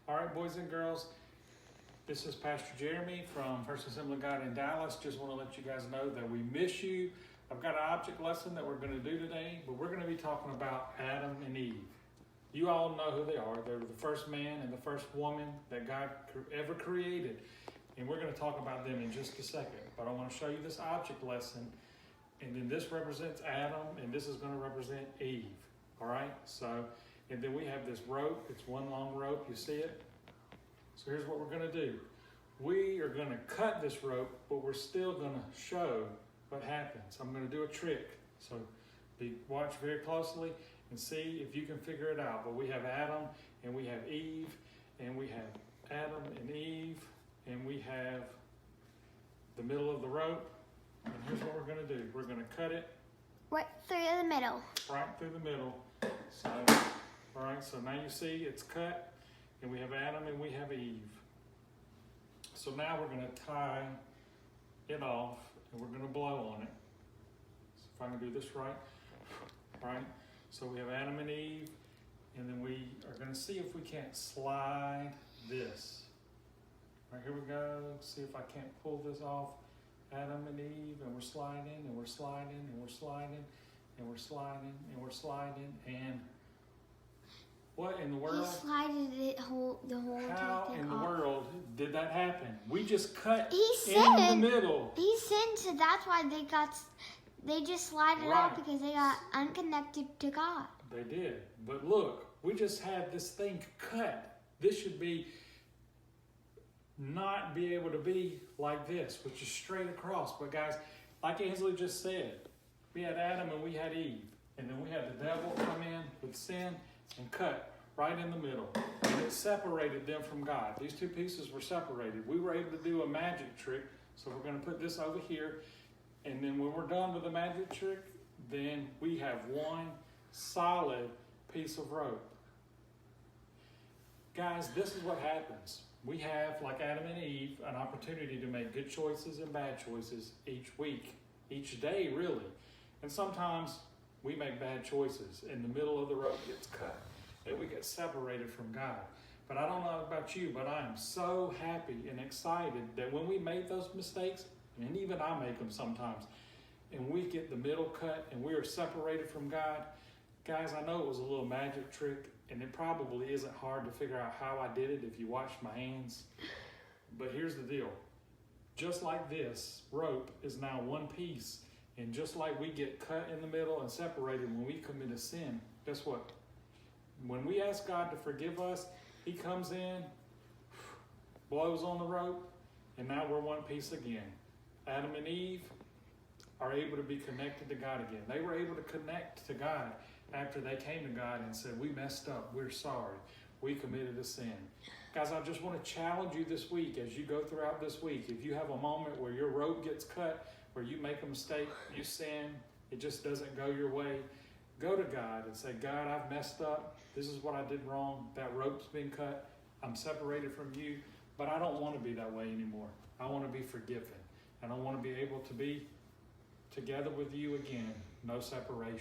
All right, boys and girls, this is Pastor Jeremy from First Assembly of God in Dallas. Just want to let you guys know that we miss you. I've got an object lesson that we're going to do today, but we're going to be talking about Adam and Eve. You all know who they are. They were the first man and the first woman that God ever created. And we're going to talk about them in just a second. But I want to show you this object lesson. And then this represents Adam, and this is going to represent Eve. All right? So, and then we have this rope. It's one long rope. You see it? So here's what we're going to do. We are going to cut this rope, but we're still going to show what happens. I'm going to do a trick. So watch very closely and see if you can figure it out. But we have Adam and we have Eve, and we have Adam and Eve, and we have the middle of the rope. And here's what we're going to do. We're going to cut it right through the middle. Right through the middle. So, all right, so now you see it's cut, and we have Adam and we have Eve. So now we're going to tie it off, and we're going to blow on it. So if I can do this right. All right, so we have Adam and Eve, and then we are going to see if we can't slide this. All right, here we go. See if I can't pull this off. Adam and Eve, and we're sliding, and we're sliding, and we're sliding, and we're sliding, and we're sliding, and what in the world? He slided it the whole How thing in the off. world did that happen? We just cut He in said- the middle. He sinned, so that's why they just slided it off Right. because they got unconnected to God. They did. But look, we just had this thing cut. This should be not be able to be like this, which is straight across. But guys, like Ansley just said, we had Adam and we had Eve. And then we had the devil come in with sin and cut right in the middle. And it separated them from God. These two pieces were separated. We were able to do a magic trick. So we're going to put this over here. And then when we're done with the magic trick, then we have one solid piece of rope. Guys, this is what happens. We have, like Adam and Eve, an opportunity to make good choices and bad choices each week, each day, really. And sometimes we make bad choices, and the middle of the rope gets cut, and we get separated from God. But I don't know about you, but I am so happy and excited that when we make those mistakes, and even I make them sometimes, and we get the middle cut, and we are separated from God, guys, I know it was a little magic trick, and it probably isn't hard to figure out how I did it if you watch my hands. But here's the deal. Just like this, rope is now one piece. And just like we get cut in the middle and separated when we commit a sin, guess what? When we ask God to forgive us, He comes in, blows on the rope, and now we're one piece again. Adam and Eve are able to be connected to God again. They were able to connect to God after they came to God and said, we messed up, we're sorry, we committed a sin. Guys, I just want to challenge you this week as you go throughout this week. If you have a moment where your rope gets cut, where you make a mistake, you sin, it just doesn't go your way, go to God and say, God, I've messed up. This is what I did wrong. That rope's been cut. I'm separated from you, but I don't want to be that way anymore. I want to be forgiven, and I want to be able to be together with you again, no separation.